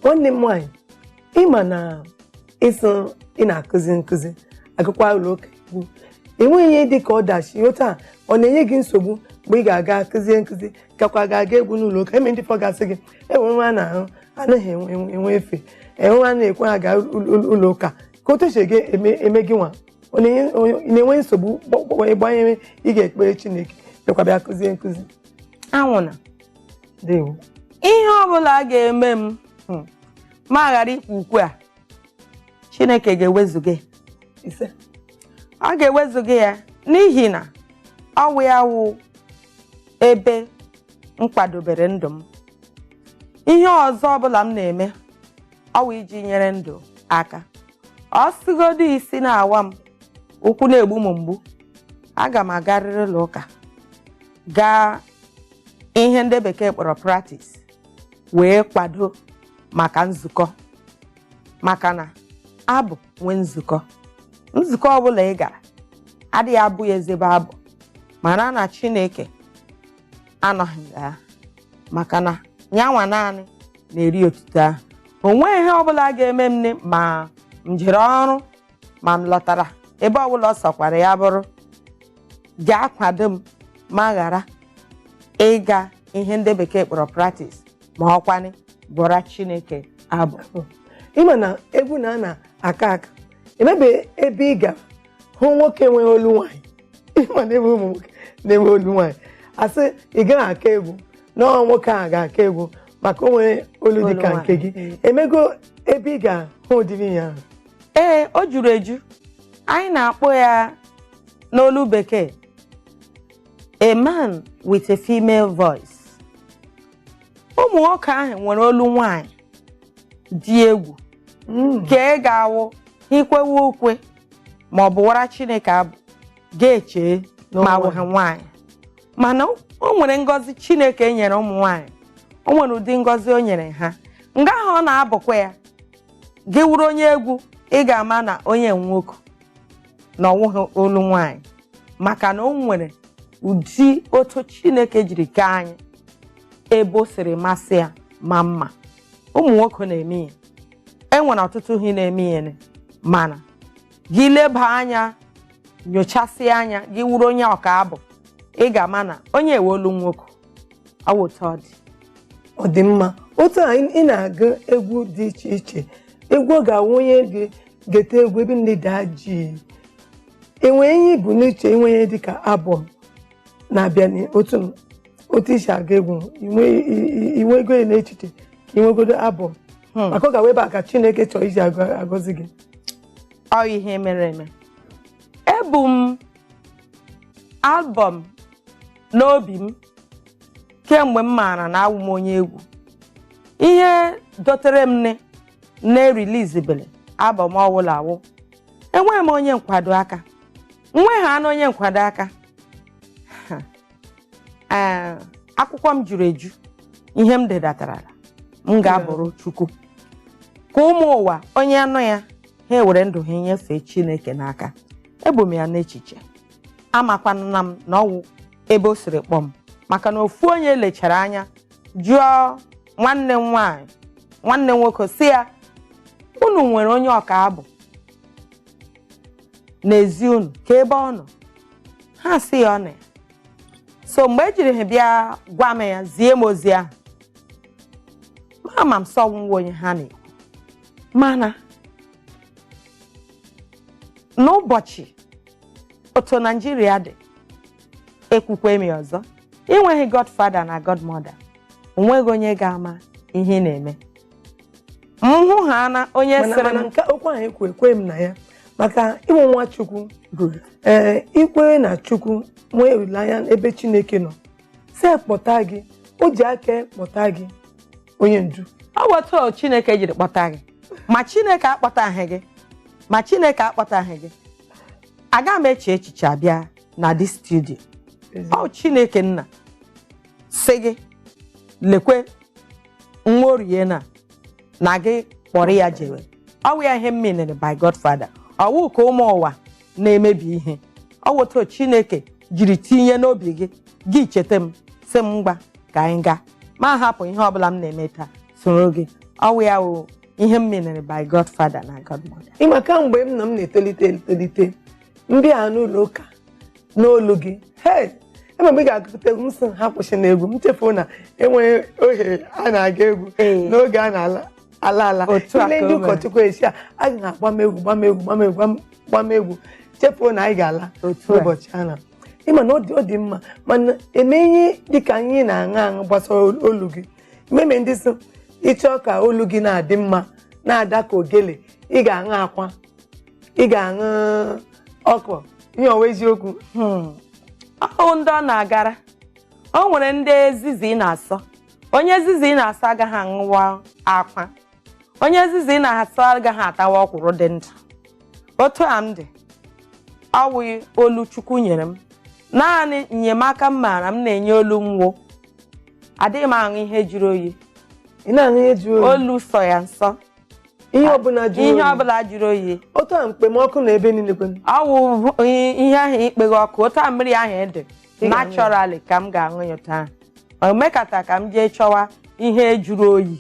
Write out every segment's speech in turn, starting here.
nwanne m nwaanyị ịma na ịsụ ị na-akụzi nkụzi agụkwa ụlọ ụka Igbo enweghị ihe dị ka ọdachi otu a ọ na-enye gị nsogbu mgbe ị ga-aga kụzie nkụzi gakwa ga-aga egwu n'ụlọ ụka eme ndị fọ gasị gị enwe nwa na-ahụ anaghị enwe efe enwe nwa na-ekwe ha gaa ụlọ ụka ka otu esi eme gị nwa ọ na-enwe nsogbu gbanyere ị ga-ekpere Chineke bịakwa bịa kụzie nkụzi anwụna dewo ihe ọbụla a ga-eme m ma ghara ikwu ukwe a Chineke ga-ewezuga ise ọ ga-ewezuga ya n'ihi na ọwụ ya wụ ebe m kwadobere ndụ m. Ihe ọzọ ọbụla m na-eme ọwụ iji nyere ndụ aka. Ọ sịgodu isi na-awa m ụkwụ na-egbu m mgbu aga m agarịrị ụlọ ụka gaa ihe ndị bekee kpọrọ practice wee kwado maka nzukọ maka na abụ nwee nzukọ ọbụla ị gara adịghị abụ ya ezebe abụ mana na Chineke anọghị ya maka na nyanwa naanị na-eri otuto ahụ. O nweghị ihe ọbụla ga-eme m ma m jere ọrụ ma m lọtara ebe ọbụla ọ sọkwara ya bụrụ gaa kwado m ma ghara ịga ihe ndị bekee kpọrọ practice ma ọkwani bụra Chineke abụ. ịma na egwu na-aka aka emebe ebe ị ga hụ nwoke nwee olu nwaanyị ịma na ebe ụmụ nwoke na-enwe olu nwaanyị asị ị gaghị aka egwu nọọ nwoke a ga-aka egwu maka o nwere olu dị ka nke gị emego ebe ị ga-hụ ụdịrị ya ahụ. Ee, o juru eju. Anyị na-akpọ ya n'olu bekee a man with a female voice. Ụmụ nwoke ahụ nwere olu nwaanyị dị egwu ka ị ga-awụ ikwewe ukwe ma ọ bụ wara Chineke abụ ga-eche ma abụghị nwaanyị. Mana o nwere ngọzi Chineke nyere ụmụ nwaanyị, o nwere ụdị ngọzi o nyere ha nga ahụ ọ na-abụkwa ya gị wuru onye egwu ị ga-ama na onye nwoke na ọwụghị olu nwaanyị maka na o nwere ụdị otu Chineke jiri kee anyị ebe o siri masị ya ma mma. Ụmụ nwoke na-eme ya enwere ọtụtụ ihe na-eme ya mana gị leba anya nyochasị anya gị wuru onye ọka abụ ị ga-ama na onye ewe olu nwoke ọ otu ọ dị. Ọ dị mma otu a ị na-agụ egwu dị iche iche egwu ọ ga-awụ onye ga-ete egwu ebe ndị daa ji enwe ihe bụ n'uche inwe ihe dịka abọm na-abịa otu isi aga egwu inwe ego n'echiche ka inwegodo abọm maka ọ ga-wee ebe a ka Chineke chọrọ iji agọzi gị. Ọ ihe mere eme ebu m albọm n'obi m kemgbe m maara na awụ m onye egwu. Ihe dotere m na-erilizibele albọm ọwụla awụ enweghị m onye nkwado aka nweghị anụ onye nkwado aka akwụkwọ m juru eju ihe m dedatara m ga-abụrụ Chukwu ka ụmụ ụwa onye anụ ya ha ewere ndụ ha nyefee Chineke n'aka. Ebu m ya n'echiche amakwana m na ọwụ ebe o siri kpọọ m maka na ofu onye lechara anya jụọ nwanne m nwaanyị nwanne nwoke si ya unu nwere onye ọka abụ n'ezi unu ka ebe ọ nọ ha si ya ọ nọ ya. So mgbe ejiri ha bịa gwa m ya zie m ozi ahụ ma m sọnwụ onye ha na-ekwu mana n'ụbọchị otu Naijiria dị ekwukwe m ọzọ inweghị godfather na godmother onweghị onye ga-ama ihe na-eme. M hụ ha na onye sịrị m nke okwu ahụ ekwe m na ya maka ịmụ nwa Chukwu ikwere na Chukwu nwee olileanya ebe Chineke nọ si kpọta gị o ji aka kpọta gị onye ndu. Ọ wetụ Chineke jiri kpọta gị ma Chineke akpọtaghị gị aga m eche echiche abịa na dị studio. Ọ Chineke nna sị gị lekwe nwa orie na gị kpọrọ ya jewe ọ wụ ya ihe mmenere by Godfather. Ọ wụ ka ụmụ ụwa na-emebi ihe ọ wetụ Chineke jiri tinye n'obi gị cheta m sị m ngwa ka anyị gaa ma hapụ ihe ọbụla m na-eme taa soro gị ọwụ ya wụ ihe m menere by godfather na godmother. ịma ka mgbe m nọ m na-etolite mbịa n'ụlọ ụka n'olu gị eme mgbe ị ga-agụpụta egwu m sị ha kwụsị na egwu m chefuo na enweghị ohere a na-aga egwu n'oge a na-ala ile ndị ụkọchukwu esi a ga na-agba m egwu chefuo na anyị ga-ala n'ụbọchị a na ịma na ọ dị mma mana eme ihe dịka anyị na-aṅụ gbasara olu gị meme ndị so ịchọọ ka olu gị na-adị mma na-ada ka ogele ị ga-aṅụ akwa ị ga-aṅụ ọkụ ihe ọwa eziokwu ọhụ ndị ọ na-agara o nwere ndị ezizi na-asọ onye ezizi na-asọ agaghị aṅụwa akwa onye ezizi na-asọ agaghị atawa ọkwụrụ dị ndụ otu a m dị ọwụ olu Chukwu nyere m naanị enyemaka m maara m na-enye olu nwo adịghị m aṅụ ihe jụrụ oyi ị na-aṅụ ihe jụrụ oyi olu sọ ya nsọ ihe ọbụla jụrụ oyi otu a mkpemọkụ na ebe niile kwen ọwụ ihe ahụ ikpeghe ọkụ otu a mmiri ahụ dị naturally ka m ga-aṅụ ya otu ahụ omekata ka m jee chọwa ihe jụrụ oyi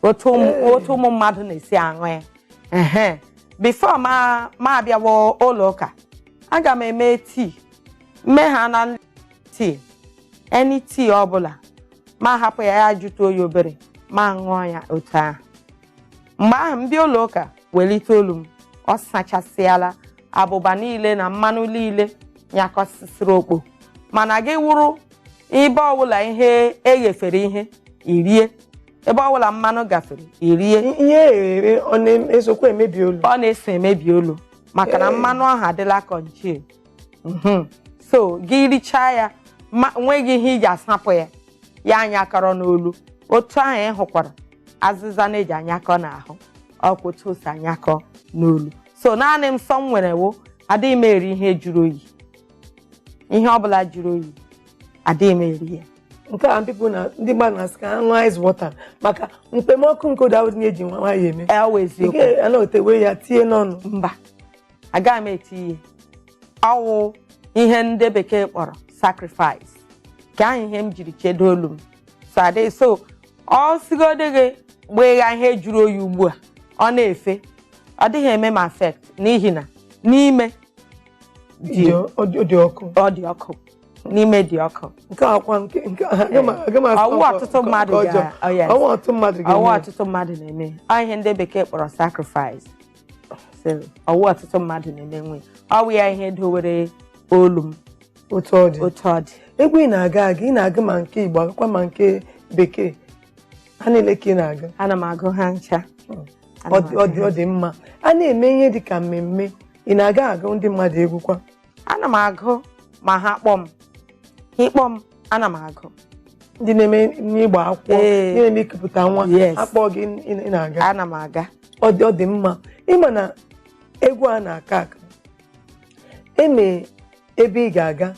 otu ụmụ mmadụ na-esi aṅụ ya before ma abịawa ụlọ ụka aga m eme tii mmegha na tii any tii ọbụla ma hapụ ya jụta oyi obere ma ṅụọ ya otu ahụ mgbe ahụ m bịa ụlọ ụka welite olu m ọ sachasịala abụba niile na mmanụ niile nyakọsịsịrị okpo mana gị wụrụ ebe ọbụla ihe eghefere ihe irie ebe ọbụla mmanụ gafere irie ihe eghere ọ na-esokwa emebi olu ọ na-eso emebi olu maka na mmanụ ahụ adịla kọnchil so gị richaa ya nweghị ihe iji asapụ ya anyakọrọ n'olu otu ahụ ị hụkwara azịza na-eji anyakọ n'ahụ ọkwa otu osi anyakọ n'olu so naanị nsọ m nwere wo adịghị m eri ihe jụrụ oyi ihe ọbụla jụrụ oyi adịghị m eri ya nke a ndị mmadụ na-asị ka ha ṅụọ ice water maka mkpemọkụ nke ụda na-eji nwayọ eme eweziokwu a na-otewe ya tie n'ọnụ mba agaghị m eti ihe ọwụ ihe ndị bekee kpọrọ sacrifice ka ahụ ihe m jiri chedo olu m so ọ sigodị gị gbegha ihe jụrụ oyi ugbu a ọ na-efe ọ dịghị eme m affect n'ihi na n'ime dị ọkụ n'ime dị ọkụ nke akwa ọwụ ọtụtụ mmadụ na-eme ihe ndị bekee kpọrọ sacrifice ọwụ ọtụtụ mmadụ na-eme nwe ọwụ ya ihe dowere olu m otu ọ dị egwu ị na-aga ị na-aga ma nke Igbo agakwa ma nke bekee ha niile ka ị na-aga ana m agụ ha ncha ọ dị mma a na-eme ihe dị ka mmemme ị na-aga agụ ndị mmadụ egwu kwa ana m agụ ma ha kpọọ m ịkpọ m ana m agụ ndị na-eme ịgba akwụkwọ ndị na-eme ikupụta nwa akpọ gị ị na-aga ana m aga ọ dị mma ịma na egwu a na-aka aka eme ebe ị ga-aga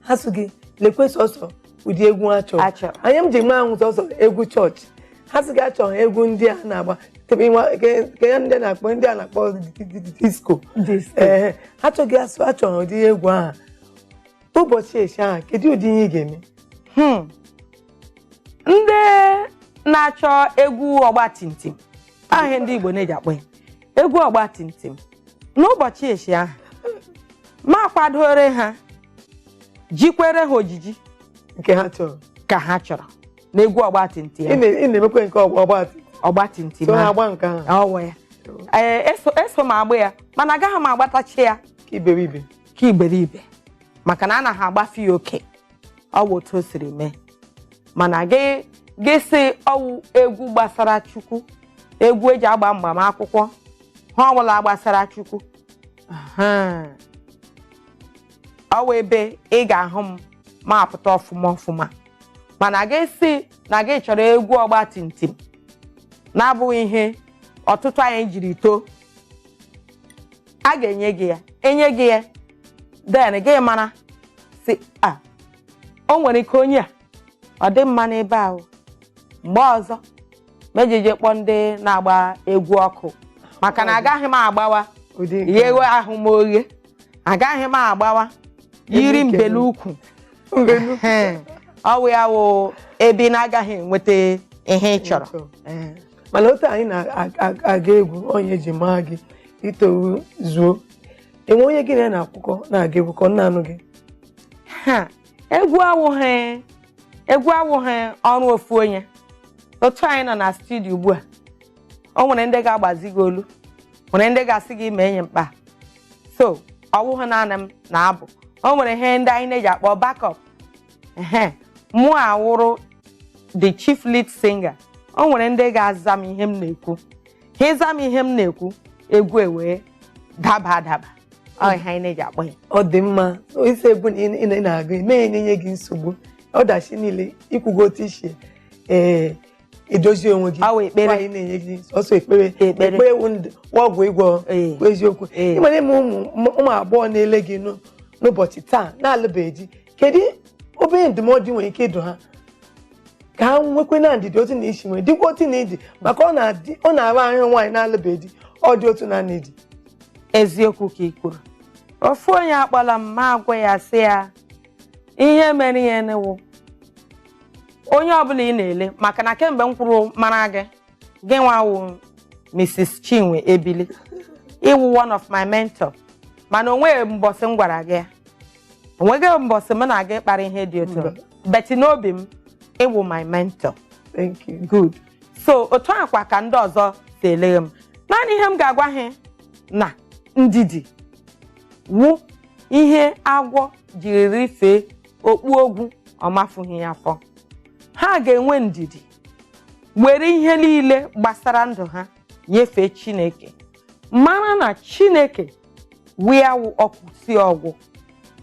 ha sụ gị lekwe sọsọ ụdị egwu a chọrọ anya m ji nwe ahụ sọsọ egwu chọọchị ha sị gị achọrọ egwu ndị a na-agba ndị a na-akpọ disko ha chọghị asụ achọrọ ụdị egwu ahụ ụbọchị echi ahụ kedu ụdị ihe ị ga-eme ndị na-achọ egwu ọgbatumtum ahụ ndị Igbo na-eji akpọ ya egwu ọgbatumtum n'ụbọchị echi ahụ ma kwadore ha jikwere ha ojiji nke ha chọrọ ka ha chọrọ n'egwu ọgbatumtum ị na-emekwe nke ọgbatumtum so agba nke ahụ ọwụ ya eso m agba ya mana agaghị m agbatachi ya ka iberibe maka na anaghị agbafe ya oke ọ bụ otu o siri mee mana gị sị ọwụ egwu gbasara Chukwu egwu eji agba mgbamakwụkwọ ha ọbụla gbasara Chukwu ọwụ ebe ị ga-ahụ m ma apụta ọfụma mana gị sị na gị chọrọ egwu ọgbatumtum na-abụghị ihe ọtụtụ anyị jiri too a ga-enye gị ya enye gị ya then gị mara si o nwere ike onye a ọ dị mma n'ebe ahụ mgbe ọzọ mejeje kpọọ ndị na-agba egwu ọkụ maka na agaghị m agbawa yewe ahụ m oghe agaghị m agbawa yiri mbele ukwu ọwụ ya wụ ebe ị na-agaghị enweta ihe ị chọrọ mana otu anyị na-aga egwu onye ji maa gị itoru zuo enwe onye gị na-akwụkọ na-aga egwu ka ọ na-anụ gị egwu awụghị ọrụ ofu onye. Otu anyị nọ na studio ugbu a, o nwere ndị ga-agbazi gị olu, nwere ndị ga-asị gị mee enyi mkpa. So ọwụghị naanị m na-abụ, o nwere ihe ndị anyị na-eji akpọ backup. Mụ awụrụ the chief lead singer, o nwere ndị ga-aza m ihe m na-ekwu. Ha ịza m ihe m na-ekwu, egwu ewee daba adaba. Ọ ihe anyị na-eji akpọ ya. Ọ dị mma isi egwu ị na-agụ ime na-enye gị nsogbu ọdachi niile ikwugo otu isi edozi onwe gị. Ọ wụ ekpere. Nwaanyị na-enye gị ọsọ ekpere ọgwụ ịgwọ eziokwu. Ịmara ime ụmụ agbọghọ na-ele gị n'ụbọchị taa na-alụbeghị di, kedu obere ndụmọdụ nwere ike ịdụ ha ka ha nwekwe na ndidi otu na isi nwere dịkwa otu na ịdị maka ọ na-arụ ahụ nwaanyị na-alụbeghị di ọ dị otu na ịdị. Eziokwu ka ị kwuru. Ofu onye akpọla m ma agwa ya sị ya ihe mere ihe n'ewu onye ọbụla ị na-ele maka na kemgbe m kwuru mara gị nwawu Mrs. Chinwe Ebili, ịwụ one of my mentor, mana onweghị mbọsị m gwara gị ya, onweghị mbọsị m na-aga ịkpara ihe dị otu, beti n'obi m ịwụ my mentor. Thank you. Good. So otu akwa ka ndị ọzọ si eleghe m. Naanị ihe m ga-agwa ha na ndidi wụ ihe agwọ jiri rifee okpu ogwu ọmafughị ya afọ. Ha ga-enwe ndidi were ihe niile gbasara ndụ ha nyefee Chineke, mara na Chineke wịawụ ọkwụsị ọgwụ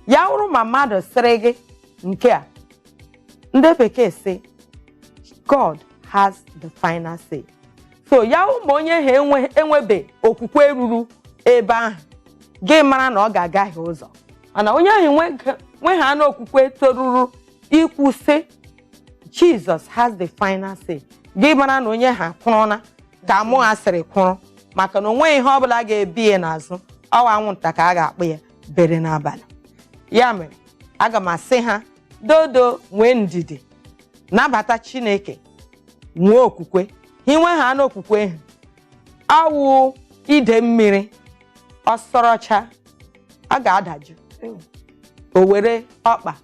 ya. Wụrụ ma mmadụ sịrị gị nke a, ndị bekee sị God has the final say. So ya wụ ma onye ha enwebe okwukwe ruru ebe ahụ, gị mara na ọ ga-agaghị ụzọ. Mana onye ahụ nwe ha na okwukwe toruru ikwu sị Jesus has the final say, gị mara na onye ha kwụrụna ka mụ ha sịrị kwụrụ, maka na onwe ihe ọbụla ga-ebi ya n'azụ, ọwa anwụnta ka a ga-akpụ ya bere n'abalị. Ya mere aga m asị ha dodo nwee ndidi, nabata Chineke, nwee okwukwe. Inwe ha na okwukwe awụ ide mmiri ọsọrọcha a ga-adajụ, o were ọkpa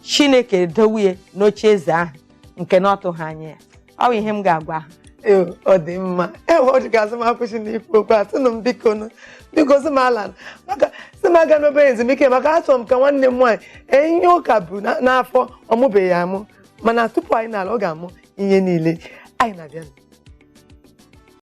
Chineke dowie n'oche eze ahụ nke na ọtụghị anya ya. Ọ bụ ihe m ga-agwa ha. Ọ dị mma. Ọ dị ka azụmakwụsị n'ikwu okwu atụnụ m biko sị m ala maka sị m aga n'obere ezumike maka achọrọ m ka nwanne m nwaanyị ihe ụka bụ n'afọ ọmụbeghị amụ, mana tupu anyị na-ala ọ ga-amụ ihe niile. Anyị na-abịa.